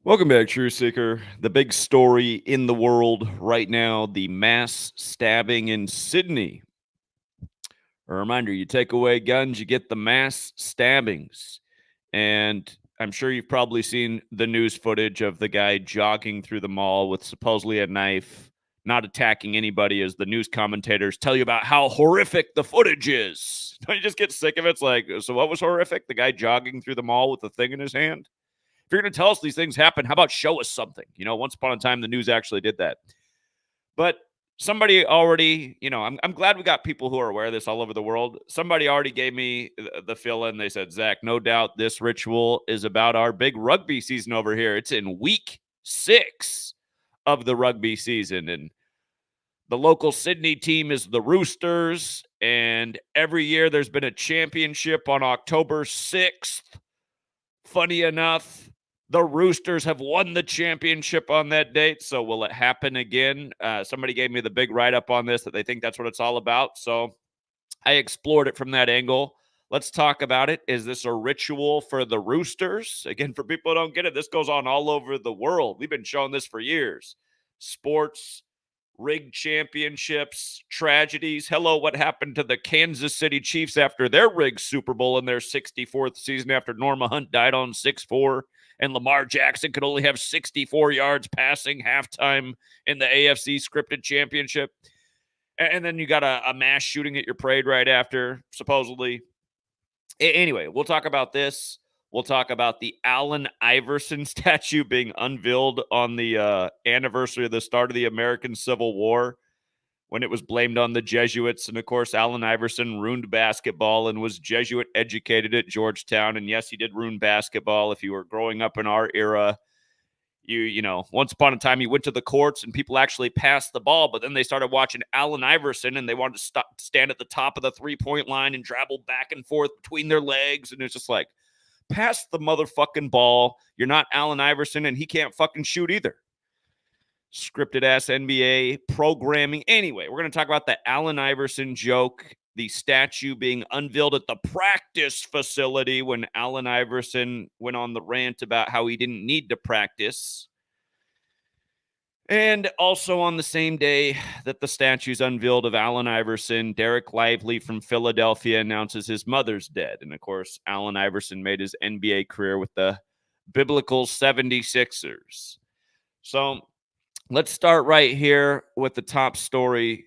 Welcome back, True Seeker. The big story in the world right now, the mass stabbing in Sydney. A reminder, you take away guns, you get the mass stabbings. And I'm sure you've probably seen the news footage of the guy jogging through the mall with supposedly a knife, not attacking anybody, as the news commentators tell you about how horrific the footage is. Don't you just get sick of it? It's like, so what was horrific? The guy jogging through the mall with a thing in his hand? If you're going to tell us these things happen, how about show us something? Once upon a time, the news actually did that. But somebody already, I'm glad we got people who are aware of this all over the world. Somebody already gave me the fill in. They said, Zach, no doubt this ritual is about our big rugby season over here. It's in week 6 of the rugby season. And the local Sydney team is the Roosters. And every year there's been a championship on October 6th. Funny enough, the Roosters have won the championship on that date. So will it happen again? Somebody gave me the big write-up on this that they think that's what it's all about. So I explored it from that angle. Let's talk about it. Is this a ritual for the Roosters? Again, for people who don't get it, this goes on all over the world. We've been showing this for years. Sports, rigged championships, tragedies. Hello, what happened to the Kansas City Chiefs after their rigged Super Bowl in their 64th season after Norma Hunt died on 6-4 and Lamar Jackson could only have 64 yards passing halftime in the AFC scripted championship? And then you got a mass shooting at your parade right after, supposedly. Anyway, we'll talk about this. We'll talk about the Allen Iverson statue being unveiled on the anniversary of the start of the American Civil War, when it was blamed on the Jesuits. And, of course, Allen Iverson ruined basketball and was Jesuit educated at Georgetown. And, yes, he did ruin basketball. If you were growing up in our era, once upon a time you went to the courts and people actually passed the ball, but then they started watching Allen Iverson and they wanted to stand at the top of the three-point line and travel back and forth between their legs. And it's just like, pass the motherfucking ball. You're not Allen Iverson, and he can't fucking shoot either. Scripted ass NBA programming. Anyway, we're going to talk about the Allen Iverson joke, the statue being unveiled at the practice facility when Allen Iverson went on the rant about how he didn't need to practice. And also on the same day that the statue's unveiled of Allen Iverson, Dereck Lively from Philadelphia announces his mother's dead. And of course, Allen Iverson made his NBA career with the biblical 76ers. So let's start right here with the top story.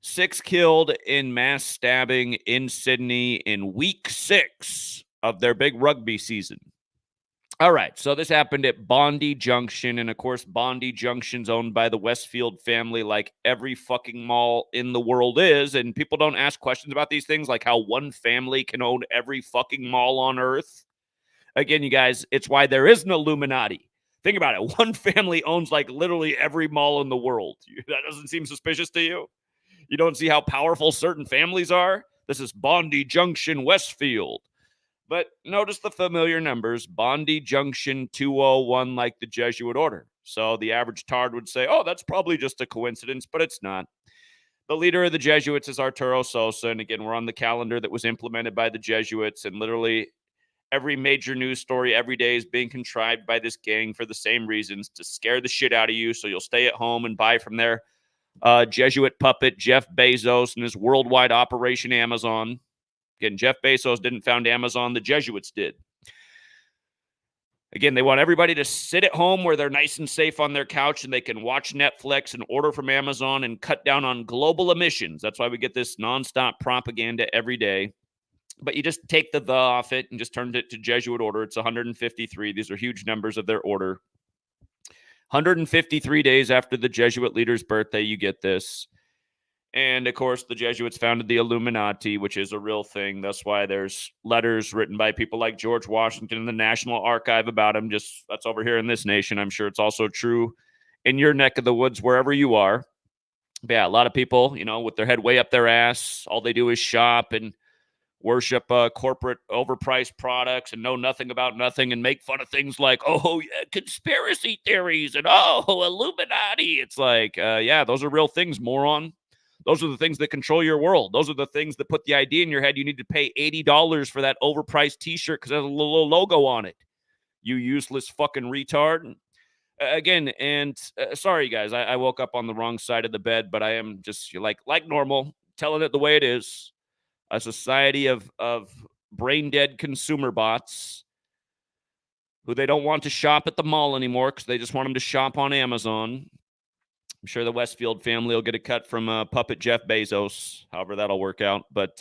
6 killed in mass stabbing in Sydney in week 6 of their big rugby season. All right, so this happened at Bondi Junction, and of course, Bondi Junction's owned by the Westfield family, like every fucking mall in the world is, and people don't ask questions about these things, like how one family can own every fucking mall on Earth. Again, you guys, it's why there is an Illuminati. Think about it. One family owns like literally every mall in the world. That doesn't seem suspicious to you? You don't see how powerful certain families are? This is Bondi Junction, Westfield. But notice the familiar numbers, Bondi Junction 201, like the Jesuit order. So the average tard would say, oh, that's probably just a coincidence, but it's not. The leader of the Jesuits is Arturo Sosa. And again, we're on the calendar that was implemented by the Jesuits. And literally every major news story every day is being contrived by this gang for the same reasons, to scare the shit out of you so you'll stay at home and buy from their Jesuit puppet, Jeff Bezos, and his worldwide operation, Amazon. Again, Jeff Bezos didn't found Amazon. The Jesuits did. Again, they want everybody to sit at home where they're nice and safe on their couch and they can watch Netflix and order from Amazon and cut down on global emissions. That's why we get this nonstop propaganda every day. But you just take the off it and just turned it to Jesuit order. It's 153. These are huge numbers of their order. 153 days after the Jesuit leader's birthday, you get this. And, of course, the Jesuits founded the Illuminati, which is a real thing. That's why there's letters written by people like George Washington in the National Archive about him. Just that's over here in this nation. I'm sure it's also true in your neck of the woods, wherever you are. But yeah, a lot of people, with their head way up their ass, all they do is shop and worship corporate overpriced products and know nothing about nothing and make fun of things like, oh, yeah, conspiracy theories and, oh, Illuminati. It's like, yeah, those are real things, moron. Those are the things that control your world. Those are the things that put the idea in your head. You need to pay $80 for that overpriced T-shirt because it has a little logo on it. you useless fucking retard. Again, and sorry, guys, I woke up on the wrong side of the bed, but I am just like normal, telling it the way it is. A society of brain-dead consumer bots who they don't want to shop at the mall anymore because they just want them to shop on Amazon. I'm sure the Westfield family will get a cut from puppet Jeff Bezos, however that'll work out. But,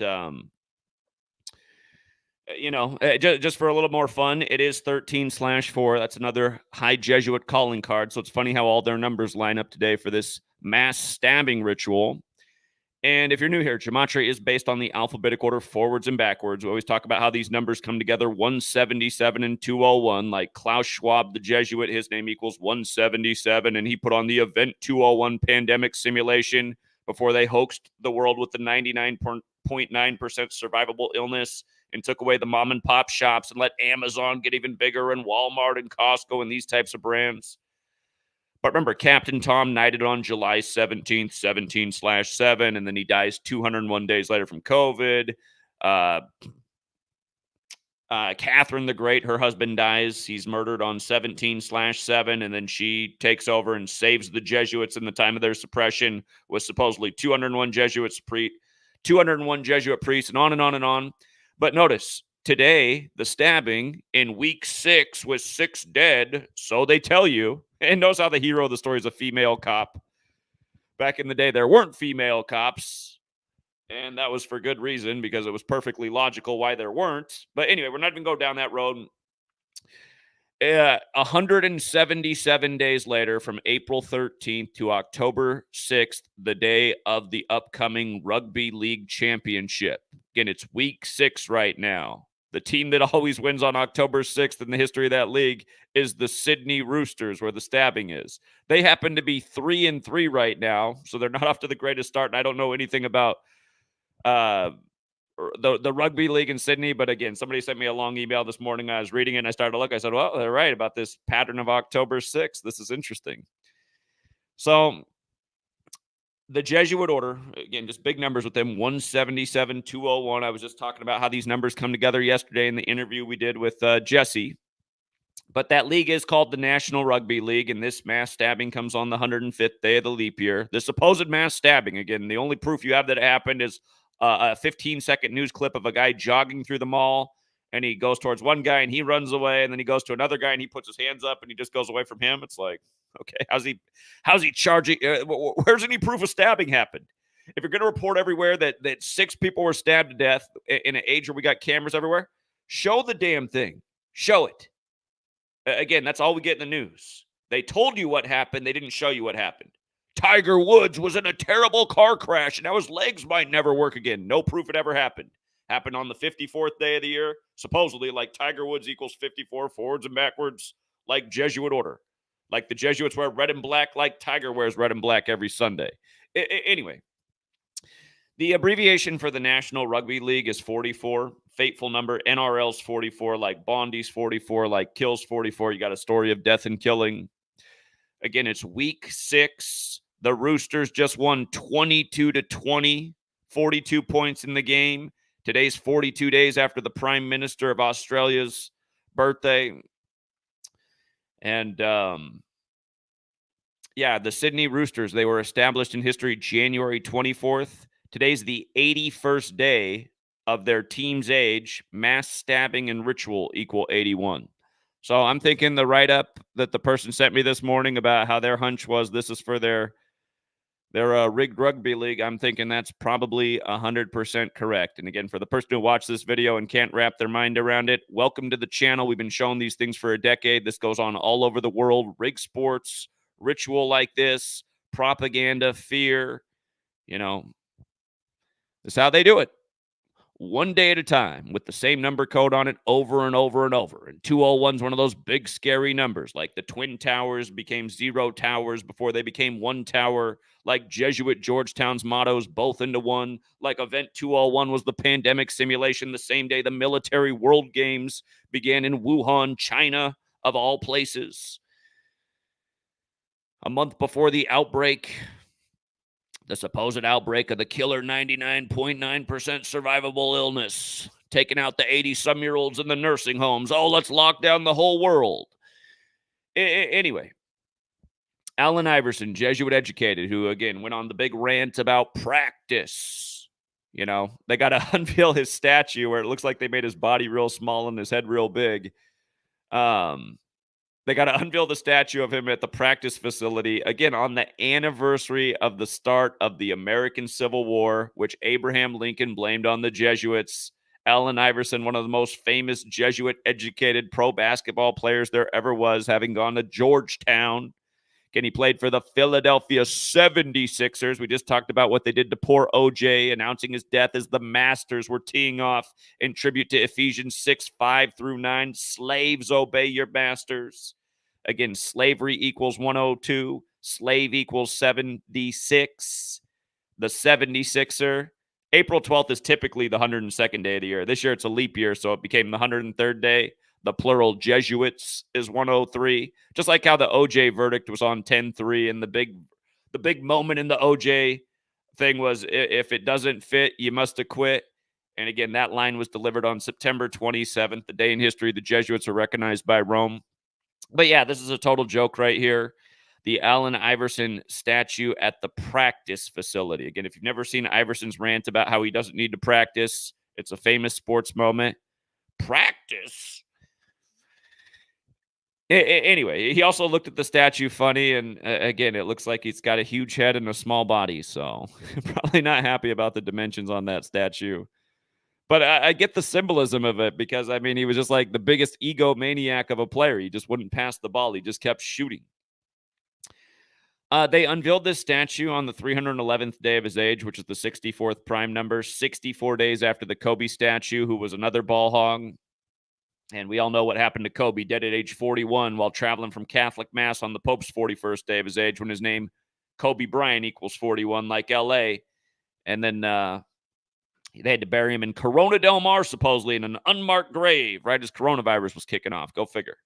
just for a little more fun, it is 13/4. That's another high Jesuit calling card. So it's funny how all their numbers line up today for this mass stabbing ritual. And if you're new here, Gematria is based on the alphabetic order forwards and backwards. We always talk about how these numbers come together, 177 and 201, like Klaus Schwab, the Jesuit, his name equals 177, and he put on the Event 201 pandemic simulation before they hoaxed the world with the 99.9% survivable illness and took away the mom and pop shops and let Amazon get even bigger and Walmart and Costco and these types of brands. But remember, Captain Tom knighted on July 17th, 17/7, and then he dies 201 days later from COVID. Catherine the Great, her husband dies. He's murdered on 17/7, and then she takes over and saves the Jesuits in the time of their suppression with supposedly 201 Jesuit priests, and on and on and on. But notice, today, the stabbing in week 6 with 6 dead, so they tell you. And notice how the hero of the story is a female cop. Back in the day, there weren't female cops. And that was for good reason, because it was perfectly logical why there weren't. But anyway, we're not even going down that road. 177 days later, from April 13th to October 6th, the day of the upcoming Rugby League Championship. Again, it's week 6 right now. The team that always wins on October 6th in the history of that league is the Sydney Roosters, where the stabbing is. They happen to be 3-3 right now, so they're not off to the greatest start. And I don't know anything about the rugby league in Sydney, but again, somebody sent me a long email this morning. I was reading it, and I started to look. I said, well, they're right about this pattern of October 6th. This is interesting. So the Jesuit order, again, just big numbers with them, 177, 201. I was just talking about how these numbers come together yesterday in the interview we did with Jesse. But that league is called the National Rugby League, and this mass stabbing comes on the 105th day of the leap year. The supposed mass stabbing, again, the only proof you have that it happened is a 15-second news clip of a guy jogging through the mall, and he goes towards one guy, and he runs away, and then he goes to another guy, and he puts his hands up, and he just goes away from him. It's like, okay, how's he charging? Where's any proof of stabbing happened? If you're going to report everywhere that 6 people were stabbed to death in an age where we got cameras everywhere, show the damn thing. Show it. Again, that's all we get in the news. They told you what happened. They didn't show you what happened. Tiger Woods was in a terrible car crash, and now his legs might never work again. No proof it ever happened. Happened on the 54th day of the year, supposedly, like Tiger Woods equals 54 forwards and backwards, like Jesuit order. Like the Jesuits wear red and black, like Tiger wears red and black every Sunday. Anyway, the abbreviation for the National Rugby League is 44. Fateful number. NRL's 44, like Bondi's 44, like Kill's 44. You got a story of death and killing. Again, it's week 6. The Roosters just won 22-20, 42 points in the game. Today's 42 days after the Prime Minister of Australia's birthday. And, the Sydney Roosters, they were established in history January 24th. Today's the 81st day of their team's age. Mass stabbing and ritual equal 81. So I'm thinking the write-up that the person sent me this morning about how their hunch was this is for their rigged rugby league, I'm thinking that's probably 100% correct. And again, for the person who watched this video and can't wrap their mind around it, welcome to the channel. We've been showing these things for a decade. This goes on all over the world. Rig sports, ritual like this, propaganda, fear, this is how they do it. One day at a time with the same number code on it over and over and over. And 201 is one of those big, scary numbers, like the Twin Towers became 0 towers before they became 1 tower, like Jesuit Georgetown's mottos, both into one, like Event 201 was the pandemic simulation the same day the military world games began in Wuhan, China, of all places. A month before the outbreak, the supposed outbreak of the killer 99.9% survivable illness, taking out the 80-some-year-olds in the nursing homes. Oh, let's lock down the whole world. Anyway, Allen Iverson, Jesuit educated, who, again, went on the big rant about practice. You know, they got to unveil his statue where it looks like they made his body real small and his head real big. They got to unveil the statue of him at the practice facility, again, on the anniversary of the start of the American Civil War, which Abraham Lincoln blamed on the Jesuits. Allen Iverson, one of the most famous Jesuit-educated pro basketball players there ever was, having gone to Georgetown. Again, he played for the Philadelphia 76ers. We just talked about what they did to poor OJ, announcing his death as the Masters were teeing off in tribute to Ephesians 6:5-9. Slaves, obey your masters. Again, slavery equals 102. Slave equals 76. The 76er. April 12th is typically the 102nd day of the year. This year it's a leap year, so it became the 103rd day. The plural Jesuits is 103. Just like how the OJ verdict was on 10-3, and the big moment in the OJ thing was, if it doesn't fit, you must acquit. And again, that line was delivered on September 27th, the day in history the Jesuits are recognized by Rome. But yeah, this is a total joke right here. The Allen Iverson statue at the practice facility. Again, if you've never seen Iverson's rant about how he doesn't need to practice, it's a famous sports moment. Practice? Anyway, he also looked at the statue funny, and again, it looks like he's got a huge head and a small body, so probably not happy about the dimensions on that statue. But I get the symbolism of it because, I mean, he was just like the biggest egomaniac of a player. He just wouldn't pass the ball. He just kept shooting. They unveiled this statue on the 311th day of his age, which is the 64th prime number, 64 days after the Kobe statue, who was another ball hog. And we all know what happened to Kobe, dead at age 41 while traveling from Catholic Mass on the Pope's 41st day of his age, when his name, Kobe Bryant, equals 41, like L.A. And then they had to bury him in Corona Del Mar, supposedly, in an unmarked grave, right as coronavirus was kicking off. Go figure.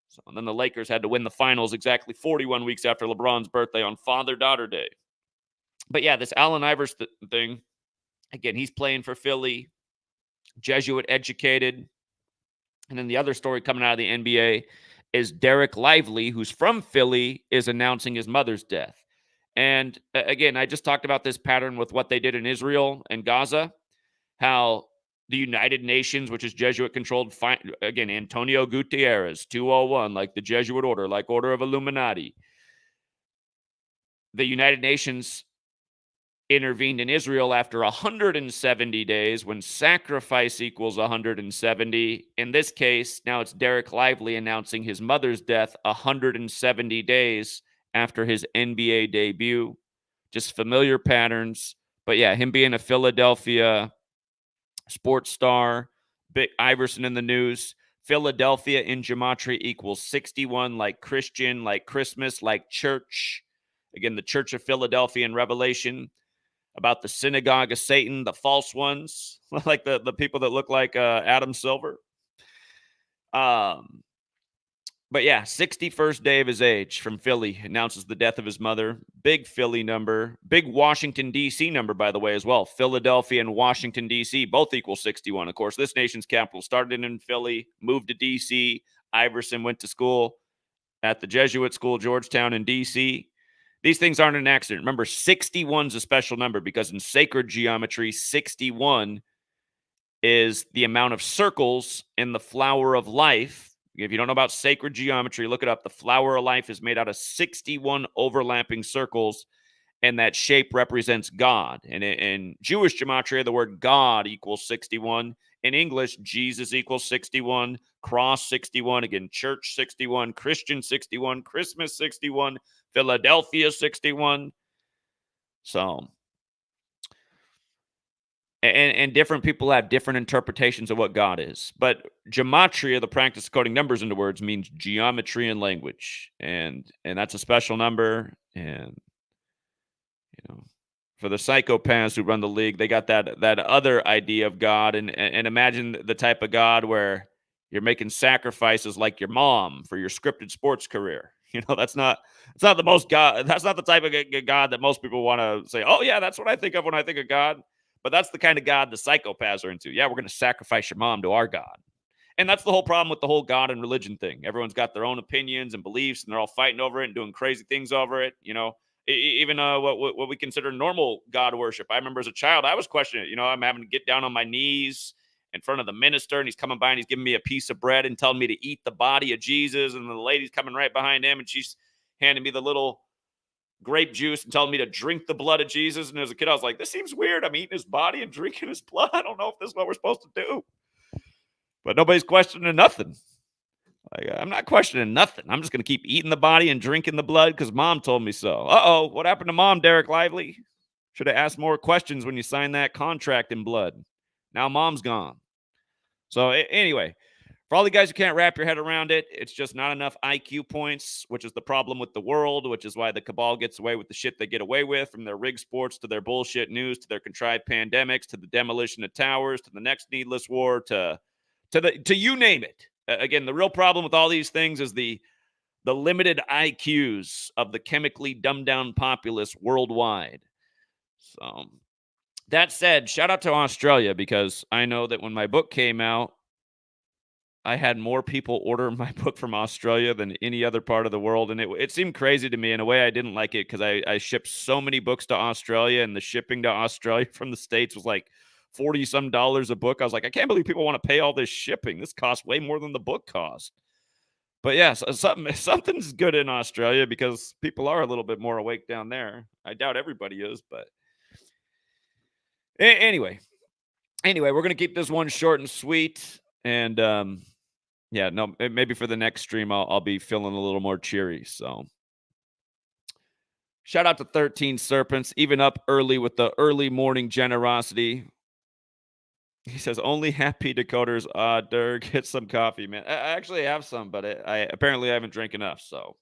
So, and then the Lakers had to win the finals exactly 41 weeks after LeBron's birthday on Father-Daughter Day. But yeah, this Allen Iverson thing, again, he's playing for Philly, Jesuit educated. And then the other story coming out of the NBA is Dereck Lively, who's from Philly, is announcing his mother's death. And again, I just talked about this pattern with what they did in Israel and Gaza, how the United Nations, which is Jesuit-controlled, again, Antonio Gutierrez, 201, like the Jesuit order, like Order of Illuminati. The United Nations intervened in Israel after 170 days when sacrifice equals 170. In this case, now it's Dereck Lively announcing his mother's death 170 days after his NBA debut. Just familiar patterns. But yeah, him being a Philadelphia sports star, big Iverson in the news. Philadelphia in gematria equals 61, like Christian, like Christmas, like church. Again, the Church of Philadelphia in Revelation. About the synagogue of Satan, the false ones, like the people that look like Adam Silver. But yeah, 61st day of his age from Philly, announces the death of his mother. Big Philly number. Big Washington, D.C. number, by the way, as well. Philadelphia and Washington, D.C. both equal 61. Of course, this nation's capital started in Philly, moved to D.C. Iverson went to school at the Jesuit school, Georgetown in D.C. These things aren't an accident. Remember, 61 is a special number because in sacred geometry, 61 is the amount of circles in the flower of life. If you don't know about sacred geometry, look it up. The flower of life is made out of 61 overlapping circles, and that shape represents God. And in Jewish gematria, the word God equals 61. In English, Jesus equals 61, cross 61, again, church 61, Christian 61, Christmas 61, Philadelphia 61. So, and different people have different interpretations of what God is. But gematria, the practice of coding numbers into words, means geometry and language. And that's a special number. And, you know, for the psychopaths who run the league, they got that other idea of God. And imagine the type of God where you're making sacrifices like your mom for your scripted sports career. You know, it's not the most God. That's not the type of God that most people want to say, oh, yeah, that's what I think of when I think of God. But that's the kind of God the psychopaths are into. Yeah, we're going to sacrifice your mom to our God. And that's the whole problem with the whole God and religion thing. Everyone's got their own opinions and beliefs, and they're all fighting over it and doing crazy things over it. Even what we consider normal God worship. I remember as a child, I was questioning it. I'm having to get down on my knees in front of the minister, and he's coming by and he's giving me a piece of bread and telling me to eat the body of Jesus. And the lady's coming right behind him, and she's handing me the little grape juice and telling me to drink the blood of Jesus. And as a kid, I was like, this seems weird. I'm eating his body and drinking his blood. I don't know if this is what we're supposed to do. But nobody's questioning nothing. I'm not questioning nothing. I'm just going to keep eating the body and drinking the blood because mom told me so. Uh-oh, what happened to mom, Dereck Lively? Should have asked more questions when you signed that contract in blood. Now mom's gone. So anyway, for all the guys who can't wrap your head around it, it's just not enough IQ points, which is the problem with the world, which is why the cabal gets away with the shit they get away with, from their rig sports to their bullshit news to their contrived pandemics to the demolition of towers to the next needless war to you name it. Again, the real problem with all these things is the limited IQs of the chemically dumbed down populace worldwide. So that said, shout out to Australia, because I know that when my book came out, I had more people order my book from Australia than any other part of the world. And it seemed crazy to me in a way. I didn't like it because I shipped so many books to Australia, and the shipping to Australia from the States was like $40-some a book. I was like, I can't believe people want to pay all this shipping. This costs way more than the book cost. But yeah, something's good in Australia because people are a little bit more awake down there. I doubt everybody is, but anyway, we're going to keep this one short and sweet. And yeah, no, maybe for the next stream, I'll be feeling a little more cheery. So shout out to 13 Serpents, even up early with the early morning generosity. He says, only happy decoders. Dirk, get some coffee, man. I actually have some, but I apparently haven't drank enough. So,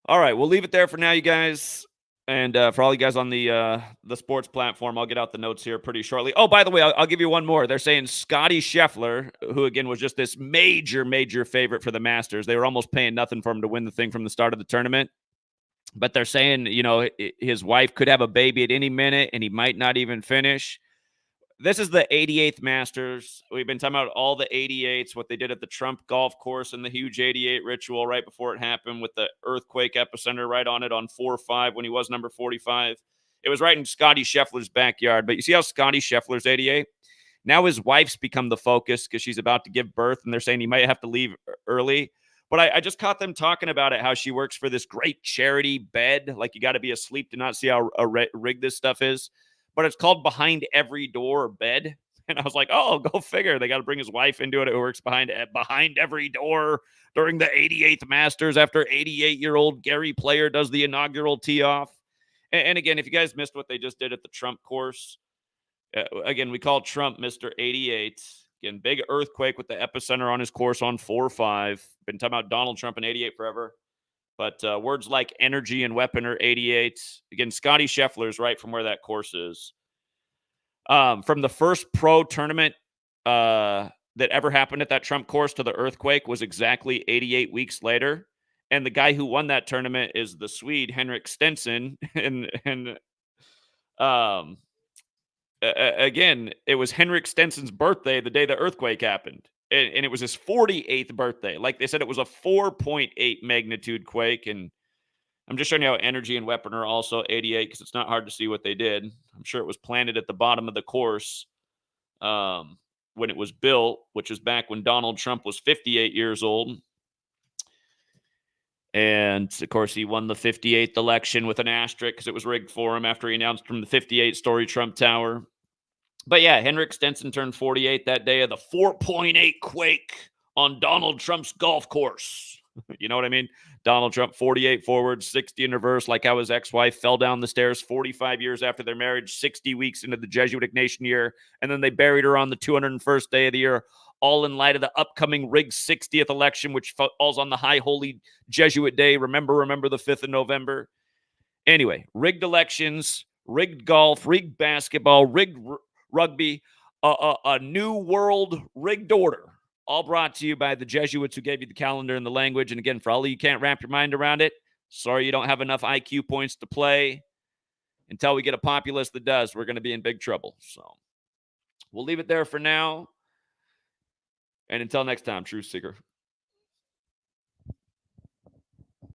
all right, we'll leave it there for now, you guys. And for all you guys on the sports platform, I'll get out the notes here pretty shortly. Oh, by the way, I'll give you one more. They're saying Scottie Scheffler, who, again, was just this major favorite for the Masters. They were almost paying nothing for him to win the thing from the start of the tournament. But they're saying, his wife could have a baby at any minute, and he might not even finish. This is the 88th Masters. We've been talking about all the 88s, what they did at the Trump golf course and the huge 88 ritual right before it happened with the earthquake epicenter right on it on 4-5 when he was number 45. It was right in Scottie Scheffler's backyard. But you see how Scottie Scheffler's 88? Now his wife's become the focus because she's about to give birth, and they're saying he might have to leave early. But I just caught them talking about it, how she works for this great charity bed. Like, you got to be asleep to not see how rigged this stuff is. But it's called Behind Every Door Bed. And I was like, oh, go figure. They got to bring his wife into it, who works behind every door during the 88th Masters after 88-year-old Gary Player does the inaugural tee-off. And again, if you guys missed what they just did at the Trump course, again, we call Trump Mr. 88. Again, big earthquake with the epicenter on his course on 4-5. Been talking about Donald Trump in 88 forever. But words like energy and weapon are 88. Again, Scottie Scheffler's right from where that course is. From the first pro tournament that ever happened at that Trump course to the earthquake was exactly 88 weeks later. And the guy who won that tournament is the Swede, Henrik Stenson. And again, it was Henrik Stenson's birthday the day the earthquake happened. And it was his 48th birthday. Like they said, it was a 4.8 magnitude quake. And I'm just showing you how energy and weapon are also 88 because it's not hard to see what they did. I'm sure it was planted at the bottom of the course when it was built, which was back when Donald Trump was 58 years old. And, of course, he won the 58th election with an asterisk because it was rigged for him after he announced from the 58-story Trump Tower. But yeah, Henrik Stenson turned 48 that day of the 4.8 quake on Donald Trump's golf course. You know what I mean? Donald Trump, 48 forward, 60 in reverse, like how his ex-wife fell down the stairs 45 years after their marriage, 60 weeks into the Jesuit Nation year, and then they buried her on the 201st day of the year, all in light of the upcoming rigged 60th election, which falls on the high holy Jesuit day. Remember the 5th of November. Anyway, rigged elections, rigged golf, rigged basketball, rigged rugby, a new world rigged order, all brought to you by the Jesuits who gave you the calendar and the language. And again, for all of you can't wrap your mind around it, sorry you don't have enough IQ points to play. until we get a populace that does, we're going to be in big trouble. So we'll leave it there for now. And until next time, Truth Seeker.